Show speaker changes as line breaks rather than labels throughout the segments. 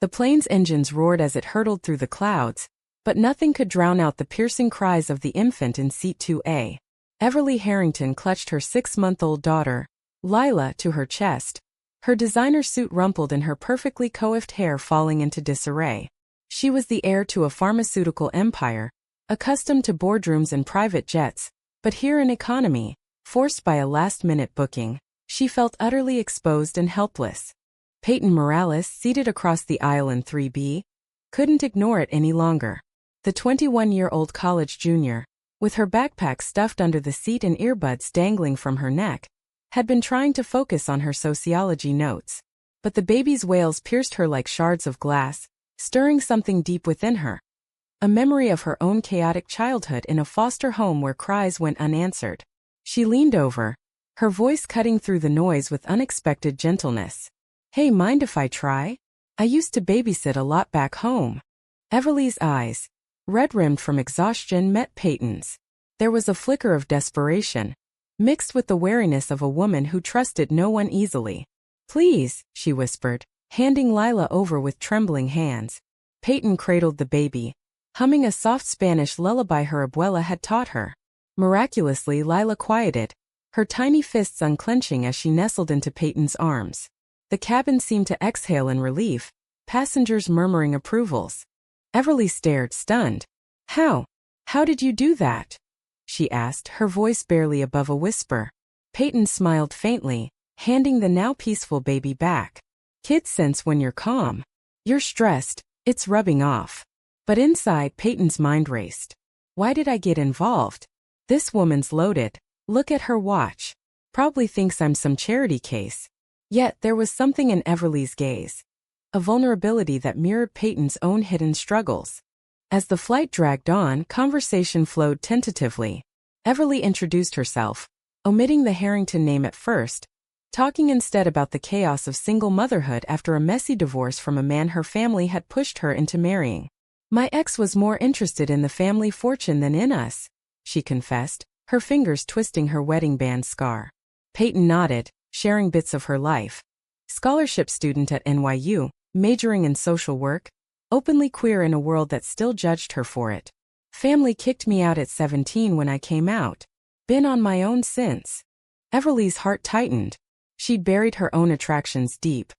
The plane's engines roared as it hurtled through the clouds, but nothing could drown out the piercing cries of the infant in Seat 2A. Everly Harrington clutched her 6-month-old daughter, Lila, to her chest, her designer suit rumpled and her perfectly coiffed hair falling into disarray. She was the heir to a pharmaceutical empire, accustomed to boardrooms and private jets, but here in economy, forced by a last-minute booking, she felt utterly exposed and helpless. Peyton Morales, seated across the aisle in 3B, couldn't ignore it any longer. The 21-year-old college junior, with her backpack stuffed under the seat and earbuds dangling from her neck, had been trying to focus on her sociology notes. But the baby's wails pierced her like shards of glass, stirring something deep within her. A memory of her own chaotic childhood in a foster home where cries went unanswered. She leaned over, her voice cutting through the noise with unexpected gentleness. "Hey, mind if I try? I used to babysit a lot back home." Everly's eyes, red-rimmed from exhaustion, met Peyton's. There was a flicker of desperation, mixed with the wariness of a woman who trusted no one easily. "Please," she whispered, handing Lila over with trembling hands. Peyton cradled the baby, humming a soft Spanish lullaby her abuela had taught her. Miraculously, Lila quieted, her tiny fists unclenching as she nestled into Peyton's arms. The cabin seemed to exhale in relief, passengers murmuring approvals. Everly stared, stunned. How did you do that?" she asked, her voice barely above a whisper. Peyton smiled faintly, handing the now peaceful baby back. "Kids sense when you're calm. You're stressed, it's rubbing off." But inside, Peyton's mind raced. Why did I get involved? This woman's loaded. Look at her watch. Probably thinks I'm some charity case. Yet there was something in Everly's gaze, a vulnerability that mirrored Peyton's own hidden struggles. As the flight dragged on, conversation flowed tentatively. Everly introduced herself, omitting the Harrington name at first, talking instead about the chaos of single motherhood after a messy divorce from a man her family had pushed her into marrying. "My ex was more interested in the family fortune than in us," she confessed, her fingers twisting her wedding band scar. Peyton nodded, sharing bits of her life. Scholarship student at NYU, majoring in social work, openly queer in a world that still judged her for it. "Family kicked me out at 17 when I came out. Been on my own since." Everly's heart tightened. She'd buried her own attractions deep,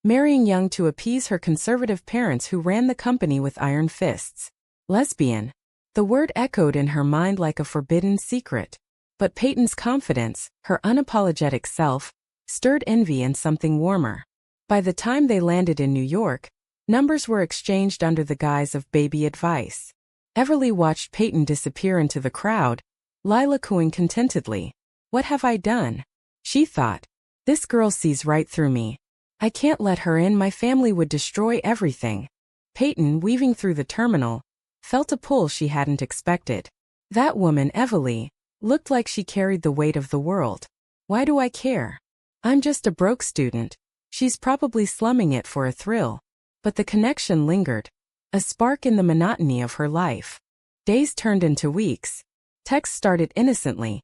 marrying young to appease her conservative parents who ran the company with iron fists. Lesbian. The word echoed in her mind like a forbidden secret. But Peyton's confidence, her unapologetic self, stirred envy and something warmer. By the time they landed in New York, numbers were exchanged under the guise of baby advice. Everly watched Peyton disappear into the crowd, Lila cooing contentedly. "What have I done?" she thought. "This girl sees right through me. I can't let her in, my family would destroy everything." Peyton, weaving through the terminal, felt a pull she hadn't expected. That woman, Everly, looked like she carried the weight of the world. "Why do I care? I'm just a broke student. She's probably slumming it for a thrill." But the connection lingered, a spark in the monotony of her life. Days turned into weeks. Texts started innocently.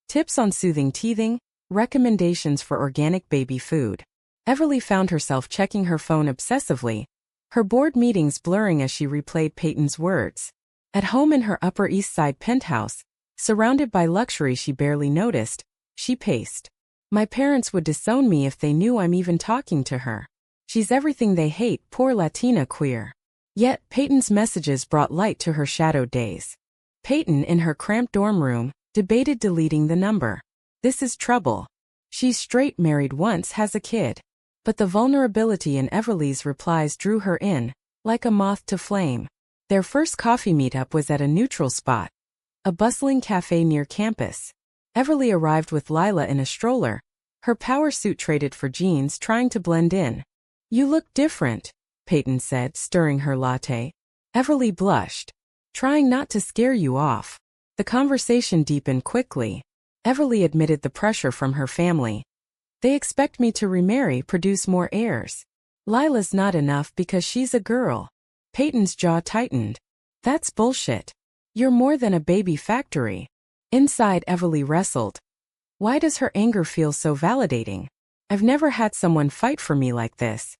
Tips on soothing teething, recommendations for organic baby food. Everly found herself checking her phone obsessively, her board meetings blurring as she replayed Peyton's words. At home in her Upper East Side penthouse, surrounded by luxury she barely noticed, she paced. "My parents would disown me if they knew I'm even talking to her. She's everything they hate, poor Latina queer." Yet, Peyton's messages brought light to her shadowed days. Peyton, in her cramped dorm room, debated deleting the number. This is trouble. She's straight, married once, has a kid. But the vulnerability in Everly's replies drew her in, like a moth to flame. Their first coffee meetup was at a neutral spot, a bustling cafe near campus. Everly arrived with Lila in a stroller, her power suit traded for jeans, trying to blend in. "You look different," Peyton said, stirring her latte. Everly blushed. "Trying not to scare you off." The conversation deepened quickly. Everly admitted the pressure from her family. "They expect me to remarry, produce more heirs. Lila's not enough because she's a girl." Peyton's jaw tightened. "That's bullshit. You're more than a baby factory." Inside, Everly wrestled. Why does her anger feel so validating? I've never had someone fight for me like this.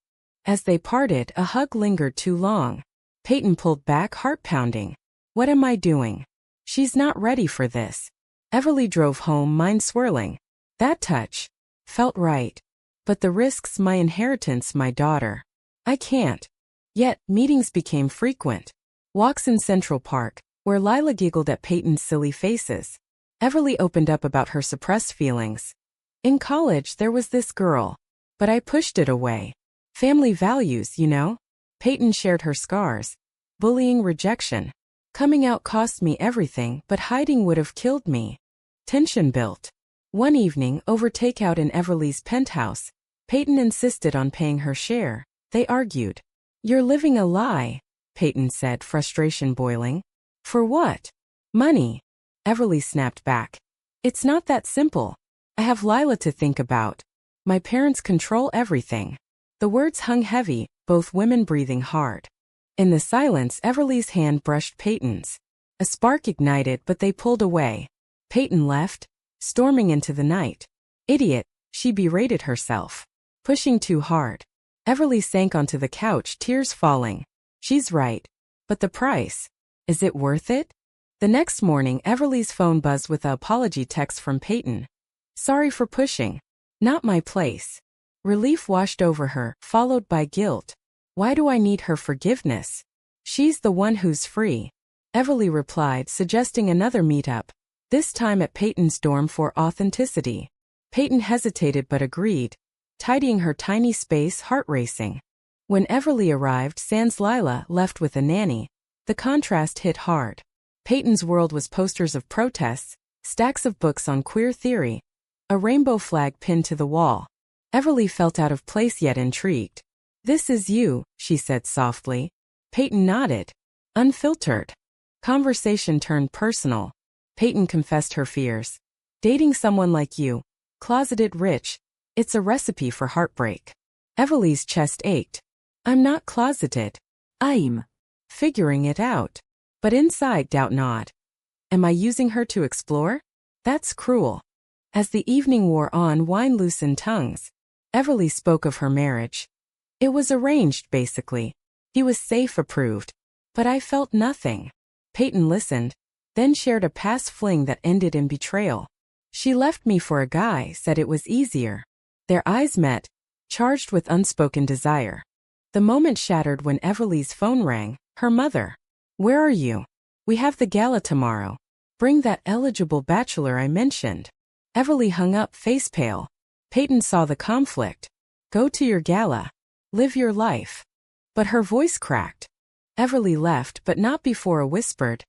As they parted, a hug lingered too long. Peyton pulled back, heart pounding. What am I doing? She's not ready for this. Everly drove home, mind swirling. That touch felt right. But the risks, my inheritance, my daughter. I can't. Yet, meetings became frequent. Walks in Central Park, where Lila giggled at Peyton's silly faces. Everly opened up about her suppressed feelings. In college, there was this girl. But I pushed it away. Family values, you know? Peyton shared her scars. Bullying, rejection. Coming out cost me everything, but hiding would have killed me. Tension built. One evening, over takeout in Everly's penthouse, Peyton insisted on paying her share. They argued. You're living a lie, Peyton said, frustration boiling. For what? Money. Everly snapped back. It's not that simple. I have Lila to think about. My parents control everything. The words hung heavy, both women breathing hard. In the silence, Everly's hand brushed Peyton's. A spark ignited, but they pulled away. Peyton left, storming into the night. Idiot, she berated herself. Pushing too hard. Everly sank onto the couch, tears falling. She's right. But the price? Is it worth it? The next morning, Everly's phone buzzed with an apology text from Peyton. Sorry for pushing. Not my place. Relief washed over her, followed by guilt. Why do I need her forgiveness? She's the one who's free. Everly replied, suggesting another meetup. This time at Peyton's dorm for authenticity. Peyton hesitated but agreed, tidying her tiny space, heart racing. When Everly arrived, sans Lila, left with a nanny, the contrast hit hard. Peyton's world was posters of protests, stacks of books on queer theory, a rainbow flag pinned to the wall. Everly felt out of place yet intrigued. This is you, she said softly. Peyton nodded. Unfiltered. Conversation turned personal. Peyton confessed her fears. Dating someone like you, closeted rich, it's a recipe for heartbreak. Everly's chest ached. I'm not closeted. I'm figuring it out. But inside, doubt not. Am I using her to explore? That's cruel. As the evening wore on, wine loosened tongues. Everly spoke of her marriage. It was arranged, basically. He was safe, approved. But I felt nothing. Peyton listened, then shared a past fling that ended in betrayal. She left me for a guy, said it was easier. Their eyes met, charged with unspoken desire. The moment shattered when Everly's phone rang. Her mother. Where are you? We have the gala tomorrow. Bring that eligible bachelor I mentioned. Everly hung up, face pale. Peyton saw the conflict. Go to your gala. Live your life. But her voice cracked. Everly left, but not before a whispered.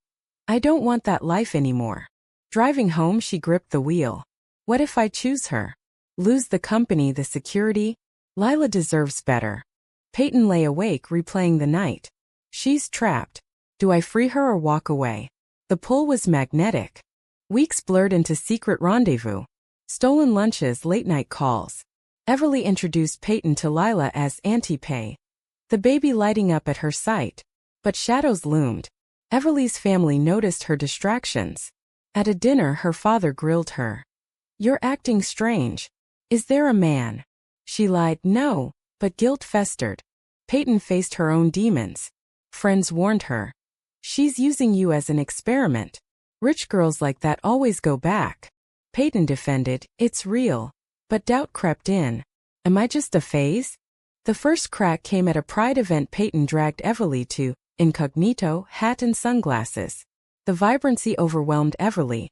I don't want that life anymore. Driving home, she gripped the wheel. What if I choose her? Lose the company, the security? Lila deserves better. Peyton lay awake, replaying the night. She's trapped. Do I free her or walk away? The pull was magnetic. Weeks blurred into secret rendezvous. Stolen lunches, late-night calls. Everly introduced Peyton to Lila as Auntie Pay. The baby lighting up at her sight. But shadows loomed. Everly's family noticed her distractions. At a dinner, her father grilled her. You're acting strange. Is there a man? She lied, no, but guilt festered. Peyton faced her own demons. Friends warned her. She's using you as an experiment. Rich girls like that always go back. Peyton defended, it's real. But doubt crept in. Am I just a phase? The first crack came at a pride event Peyton dragged Everly to, incognito, hat and sunglasses. The vibrancy overwhelmed Everly.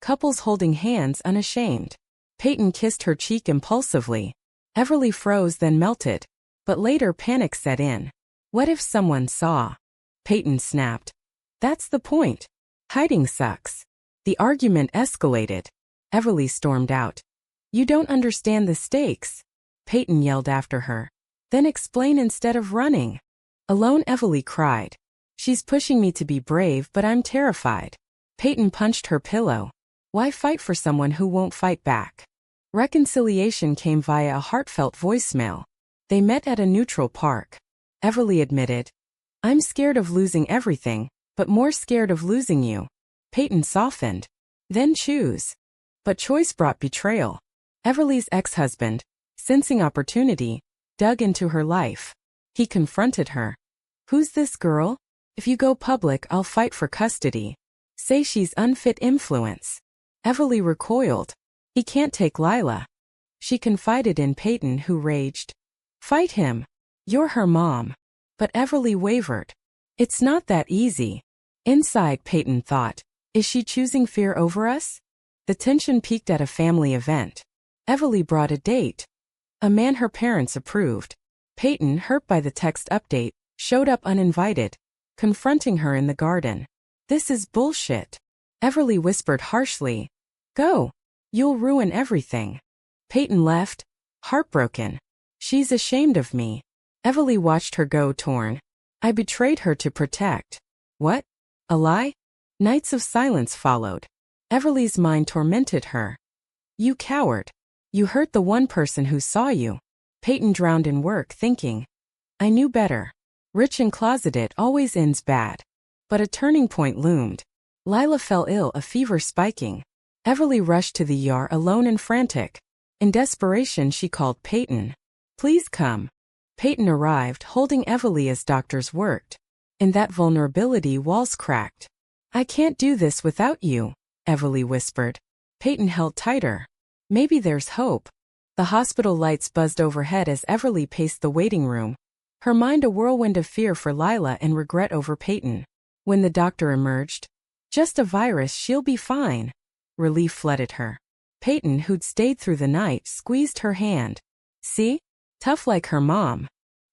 Couples holding hands, unashamed. Peyton kissed her cheek impulsively. Everly froze, then melted. But later panic set in. What if someone saw? Peyton snapped. That's the point. Hiding sucks. The argument escalated. Everly stormed out. You don't understand the stakes. Peyton yelled after her. Then explain instead of running. Alone, Everly cried. She's pushing me to be brave, but I'm terrified. Peyton punched her pillow. Why fight for someone who won't fight back? Reconciliation came via a heartfelt voicemail. They met at a neutral park. Everly admitted. I'm scared of losing everything, but more scared of losing you. Peyton softened. Then choose. But choice brought betrayal. Everly's ex-husband, sensing opportunity, dug into her life. He confronted her. Who's this girl? If you go public, I'll fight for custody. Say she's unfit influence. Everly recoiled. He can't take Lila. She confided in Peyton, who raged. Fight him. You're her mom. But Everly wavered. It's not that easy. Inside, Peyton thought, is she choosing fear over us? The tension peaked at a family event. Everly brought a date. A man her parents approved. Peyton, hurt by the text update, showed up uninvited, confronting her in the garden. This is bullshit. Everly whispered harshly. Go. You'll ruin everything. Peyton left, heartbroken. She's ashamed of me. Everly watched her go, torn. I betrayed her to protect. What? A lie? Nights of silence followed. Everly's mind tormented her. You coward. You hurt the one person who saw you. Peyton drowned in work, thinking. I knew better. Rich and closeted always ends bad. But a turning point loomed. Lila fell ill, a fever spiking. Everly rushed to the ER alone and frantic. In desperation, she called Peyton. Please come. Peyton arrived, holding Everly as doctors worked. In that vulnerability, walls cracked. I can't do this without you, Everly whispered. Peyton held tighter. Maybe there's hope. The hospital lights buzzed overhead as Everly paced the waiting room. Her mind a whirlwind of fear for Lila and regret over Peyton. When the doctor emerged, just a virus, she'll be fine. Relief flooded her. Peyton, who'd stayed through the night, squeezed her hand. See? Tough like her mom.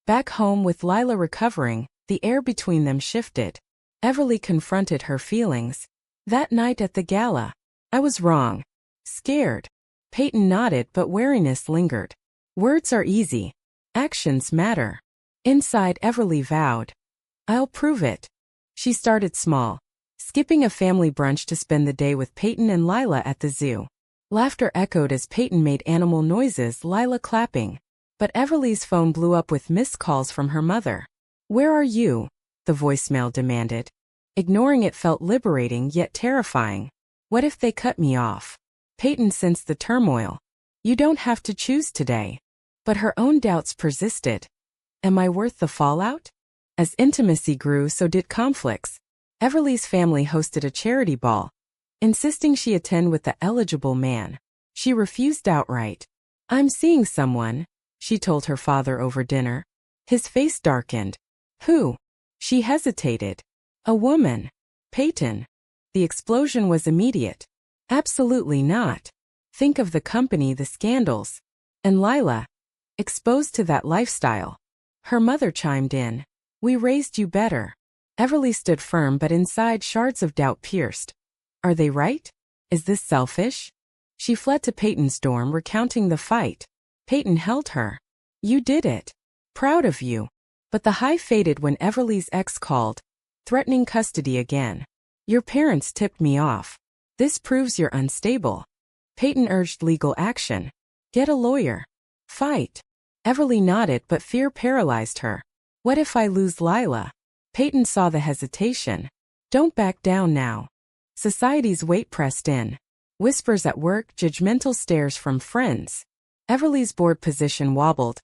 Back home with Lila recovering, the air between them shifted. Everly confronted her feelings. That night at the gala. I was wrong. Scared. Peyton nodded, but wariness lingered. Words are easy. Actions matter. Inside, Everly vowed. I'll prove it. She started small, skipping a family brunch to spend the day with Peyton and Lila at the zoo. Laughter echoed as Peyton made animal noises, Lila clapping. But Everly's phone blew up with missed calls from her mother. Where are you? The voicemail demanded. Ignoring it felt liberating yet terrifying. What if they cut me off? Peyton sensed the turmoil. You don't have to choose today. But her own doubts persisted. Am I worth the fallout? As intimacy grew, so did conflicts. Everly's family hosted a charity ball, insisting she attend with the eligible man. She refused outright. I'm seeing someone, she told her father over dinner. His face darkened. Who? She hesitated. A woman. Peyton. The explosion was immediate. Absolutely not. Think of the company, the scandals. And Lila. Exposed to that lifestyle. Her mother chimed in. We raised you better. Everly stood firm, but inside shards of doubt pierced. Are they right? Is this selfish? She fled to Peyton's dorm, recounting the fight. Peyton held her. You did it. Proud of you. But the high faded when Everly's ex called, threatening custody again. Your parents tipped me off. This proves you're unstable. Peyton urged legal action. Get a lawyer. Fight. Everly nodded, but fear paralyzed her. What if I lose Lila? Peyton saw the hesitation. Don't back down now. Society's weight pressed in. Whispers at work, judgmental stares from friends. Everly's board position wobbled.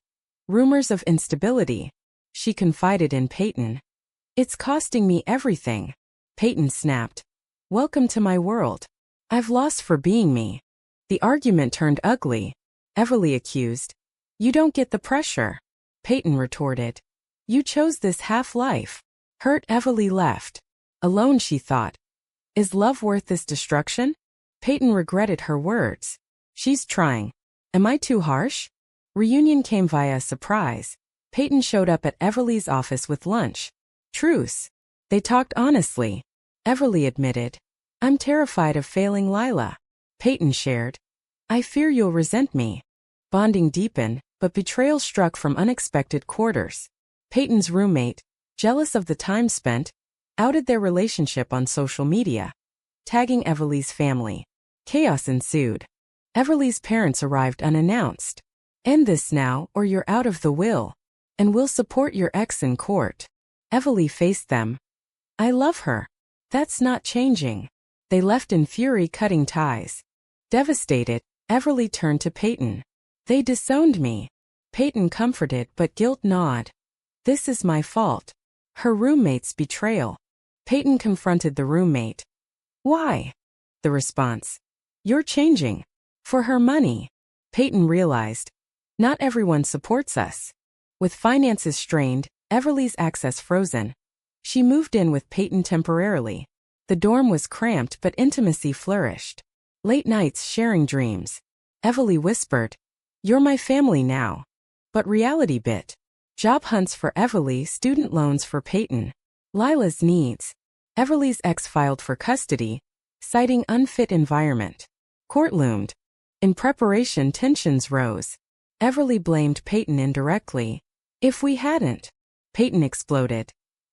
Rumors of instability. She confided in Peyton. It's costing me everything. Peyton snapped. Welcome to my world. I've lost for being me. The argument turned ugly. Everly accused. You don't get the pressure. Peyton retorted. You chose this half-life. Hurt. Everly left. Alone, she thought. Is love worth this destruction? Peyton regretted her words. She's trying. Am I too harsh? Reunion came via surprise. Peyton showed up at Everly's office with lunch. Truce. They talked honestly. Everly admitted. I'm terrified of failing Lila. Peyton shared. I fear you'll resent me. Bonding deepened, but betrayal struck from unexpected quarters. Peyton's roommate, jealous of the time spent, outed their relationship on social media, tagging Everly's family. Chaos ensued. Everly's parents arrived unannounced. End this now, or you're out of the will. And we'll support your ex in court. Everly faced them. I love her. That's not changing. They left in fury, cutting ties. Devastated, Everly turned to Peyton. They disowned me. Peyton comforted, but guilt gnawed. This is my fault. Her roommate's betrayal. Peyton confronted the roommate. Why? The response. You're changing. For her money. Peyton realized. Not everyone supports us. With finances strained, Everly's access frozen. She moved in with Peyton temporarily. The dorm was cramped but intimacy flourished. Late nights sharing dreams. Everly whispered, "You're my family now." But reality bit. Job hunts for Everly, student loans for Peyton. Lila's needs. Everly's ex filed for custody, citing unfit environment. Court loomed. In preparation, tensions rose. Everly blamed Peyton indirectly. If we hadn't. Peyton exploded.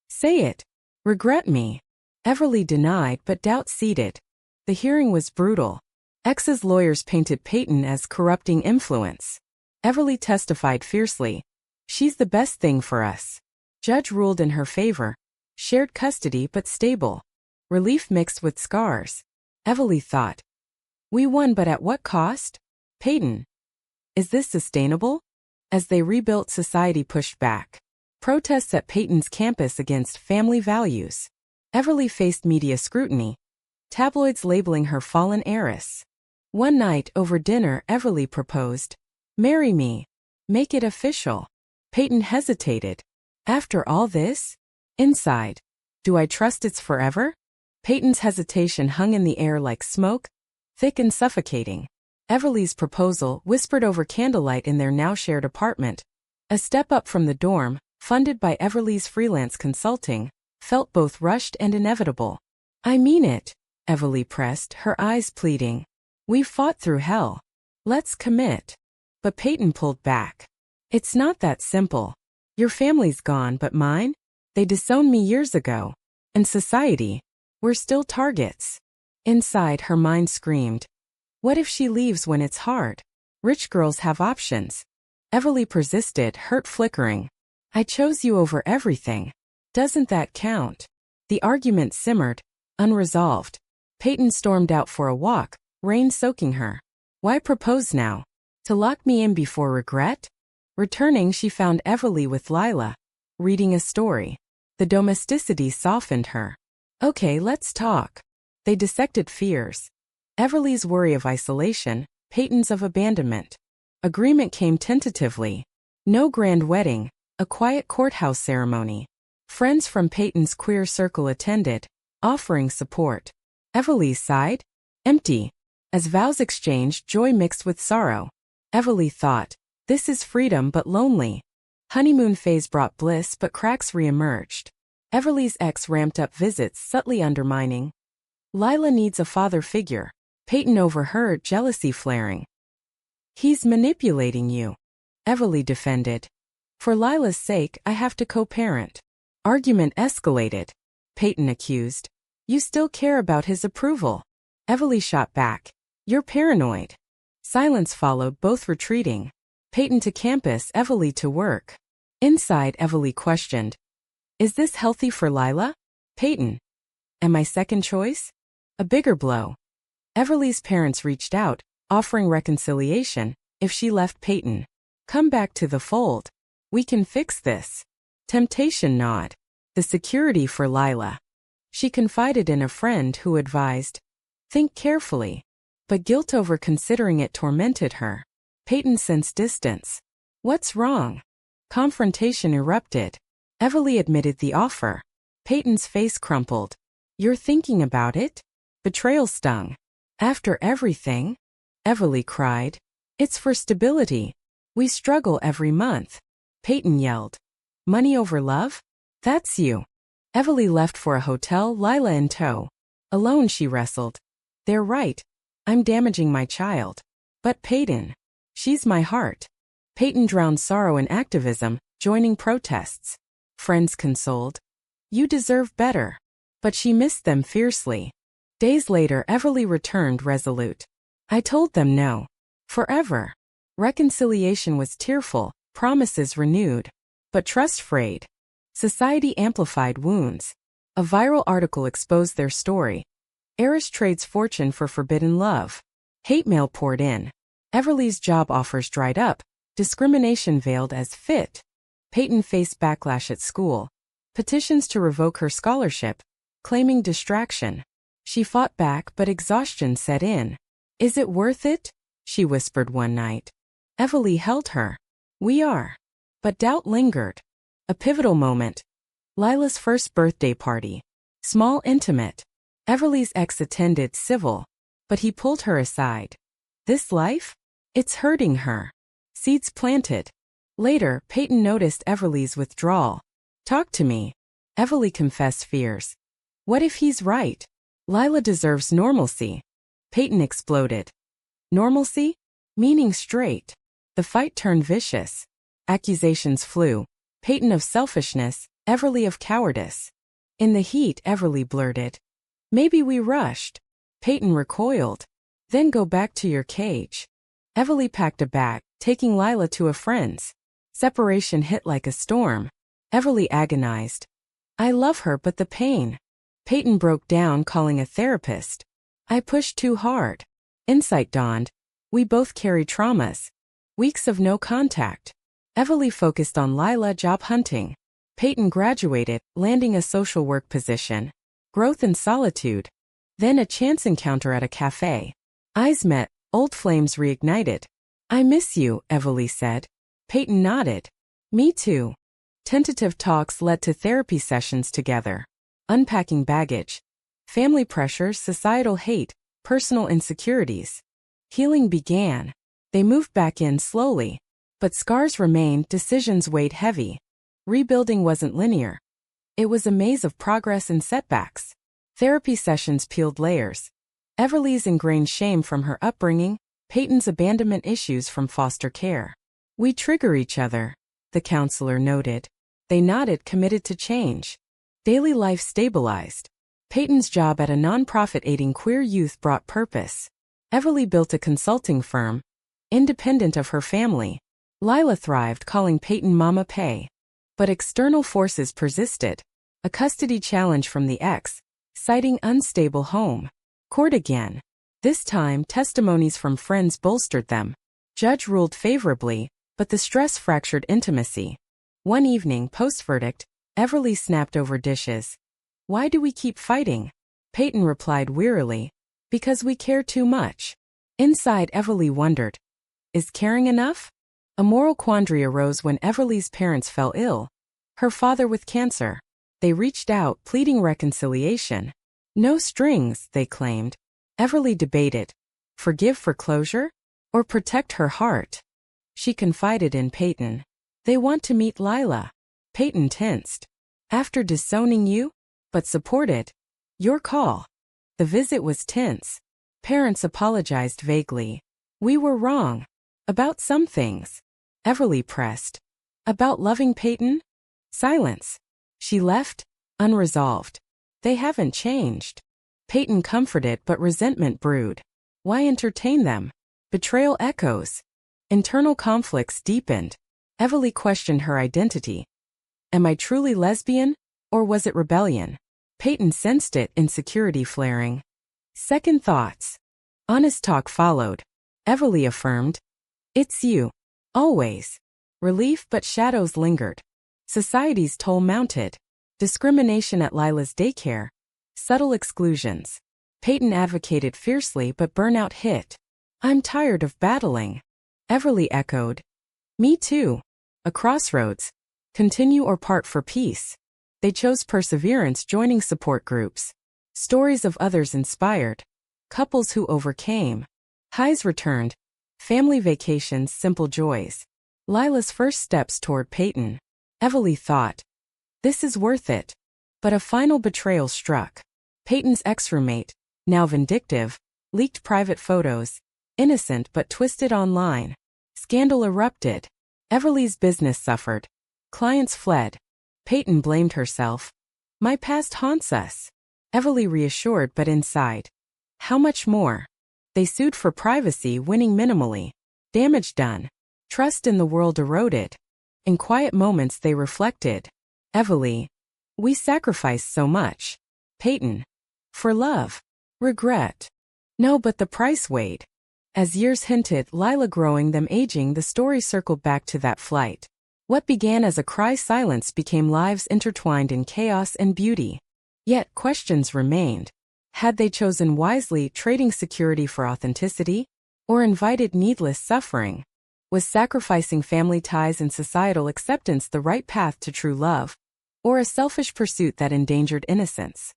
Say it. Regret me. Everly denied but doubt seeded. The hearing was brutal. Ex's lawyers painted Peyton as corrupting influence. Everly testified fiercely. She's the best thing for us. Judge ruled in her favor. Shared custody but stable. Relief mixed with scars. Everly thought. We won, but at what cost? Peyton. Is this sustainable? As they rebuilt, society pushed back. Protests at Peyton's campus against family values. Everly faced media scrutiny. Tabloids labeling her fallen heiress. One night over dinner, Everly proposed. Marry me. Make it official. Peyton hesitated. After all this? Inside. Do I trust it's forever? Peyton's hesitation hung in the air like smoke, thick and suffocating. Everly's proposal, whispered over candlelight in their now shared apartment. A step up from the dorm, funded by Everly's freelance consulting, felt both rushed and inevitable. I mean it, Everly pressed, her eyes pleading. We've fought through hell. Let's commit. But Peyton pulled back. It's not that simple. Your family's gone, but mine? They disowned me years ago. And society? We're still targets. Inside, her mind screamed. What if she leaves when it's hard? Rich girls have options. Everly persisted, hurt flickering. I chose you over everything. Doesn't that count? The argument simmered, unresolved. Peyton stormed out for a walk, rain soaking her. Why propose now? To lock me in before regret? Returning, she found Everly with Lila, reading a story. The domesticity softened her. Okay, let's talk. They dissected fears. Everly's worry of isolation, Peyton's of abandonment. Agreement came tentatively. No grand wedding, a quiet courthouse ceremony. Friends from Peyton's queer circle attended, offering support. Everly sighed. Empty. As vows exchanged, joy mixed with sorrow. Everly thought, this is freedom but lonely. Honeymoon phase brought bliss but cracks reemerged. Everly's ex ramped up visits, subtly undermining. Lila needs a father figure. Peyton overheard, jealousy flaring. He's manipulating you. Everly defended. For Lila's sake, I have to co-parent. Argument escalated. Peyton accused. You still care about his approval. Everly shot back. You're paranoid. Silence followed, both retreating. Peyton to campus, Everly to work. Inside, Everly questioned. Is this healthy for Lila? Peyton. Am I second choice? A bigger blow. Everly's parents reached out, offering reconciliation, if she left Peyton. Come back to the fold. We can fix this. Temptation gnawed. The security for Lila. She confided in a friend who advised, think carefully. But guilt over considering it tormented her. Peyton sensed distance. What's wrong? Confrontation erupted. Everly admitted the offer. Peyton's face crumpled. You're thinking about it? Betrayal stung. After everything? Everly cried. It's for stability. We struggle every month. Peyton yelled. Money over love? That's you. Everly left for a hotel, Lila in tow. Alone, she wrestled. They're right. I'm damaging my child. But Peyton. She's my heart. Peyton drowned sorrow in activism, joining protests. Friends consoled. You deserve better. But she missed them fiercely. Days later, Everly returned resolute. I told them no. Forever. Reconciliation was tearful, promises renewed. But trust frayed. Society amplified wounds. A viral article exposed their story. Heiress trades fortune for forbidden love. Hate mail poured in. Everly's job offers dried up. Discrimination veiled as fit. Peyton faced backlash at school. Petitions to revoke her scholarship, claiming distraction. She fought back but exhaustion set in. "Is it worth it?" she whispered one night. Everly held her. "We are." But doubt lingered. A pivotal moment. Lila's first birthday party. Small, intimate. Everly's ex attended, civil. But he pulled her aside. "This life? It's hurting her." Seeds planted. Later, Peyton noticed Everly's withdrawal. "Talk to me." Everly confessed fears. "What if he's right? Lila deserves normalcy." Peyton exploded. Normalcy? Meaning straight. The fight turned vicious. Accusations flew. Peyton of selfishness, Everly of cowardice. In the heat, Everly blurted, "Maybe we rushed." Peyton recoiled. "Then go back to your cage." Everly packed a bag, taking Lila to a friend's. Separation hit like a storm. Everly agonized. "I love her, but the pain." Peyton broke down, calling a therapist. "I pushed too hard." Insight dawned. We both carry traumas. Weeks of no contact. Everly focused on Lila job hunting. Peyton graduated, landing a social work position. Growth in solitude. Then a chance encounter at a cafe. Eyes met, old flames reignited. "I miss you," Everly said. Peyton nodded. "Me too." Tentative talks led to therapy sessions together. Unpacking baggage. Family pressures, societal hate, personal insecurities. Healing began. They moved back in slowly. But scars remained, decisions weighed heavy. Rebuilding wasn't linear. It was a maze of progress and setbacks. Therapy sessions peeled layers. Everly's ingrained shame from her upbringing, Peyton's abandonment issues from foster care. "We trigger each other," the counselor noted. They nodded, committed to change. Daily life stabilized. Peyton's job at a nonprofit aiding queer youth brought purpose. Everly built a consulting firm, independent of her family. Lila thrived, calling Peyton Mama Pay. But external forces persisted. A custody challenge from the ex, citing unstable home. Court again. This time, testimonies from friends bolstered them. Judge ruled favorably, but the stress fractured intimacy. One evening, post-verdict, Everly snapped over dishes. "Why do we keep fighting?" Peyton replied wearily, "Because we care too much." Inside, Everly wondered, is caring enough? A moral quandary arose when Everly's parents fell ill. Her father with cancer. They reached out, pleading reconciliation. No strings, they claimed. Everly debated. Forgive for closure? Or protect her heart? She confided in Peyton. "They want to meet Lila." Peyton tensed. "After disowning you? But supported. Your call." The visit was tense. Parents apologized vaguely. "We were wrong. About some things." Everly pressed. "About loving Peyton?" Silence. She left, unresolved. "They haven't changed." Peyton comforted, but resentment brewed. Why entertain them? Betrayal echoes. Internal conflicts deepened. Everly questioned her identity. Am I truly lesbian? Or was it rebellion? Peyton sensed it, insecurity flaring. Second thoughts. Honest talk followed. Everly affirmed. It's you. Always. Relief, but shadows lingered. Society's toll mounted. Discrimination at Lila's daycare. Subtle exclusions. Peyton advocated fiercely, but burnout hit. I'm tired of battling. Everly echoed. Me too. A crossroads. Continue or part for peace. They chose perseverance, joining support groups. Stories of others inspired. Couples who overcame. Highs returned. Family vacations, simple joys. Lila's first steps toward Peyton. Everly thought, this is worth it. But a final betrayal struck. Peyton's ex-roommate, now vindictive, leaked private photos. Innocent but twisted online. Scandal erupted. Everly's business suffered. Clients fled. Peyton blamed herself. My past haunts us. Everly reassured, but inside. How much more? They sued for privacy, winning minimally. Damage done. Trust in the world eroded. In quiet moments they reflected. Everly. We sacrificed so much. Peyton. For love. Regret. No, but the price weighed. As years hinted, Lila growing, them aging, the story circled back to that flight. What began as a cry silence became lives intertwined in chaos and beauty. Yet questions remained. Had they chosen wisely, trading security for authenticity? Or invited needless suffering? Was sacrificing family ties and societal acceptance the right path to true love? Or a selfish pursuit that endangered innocence?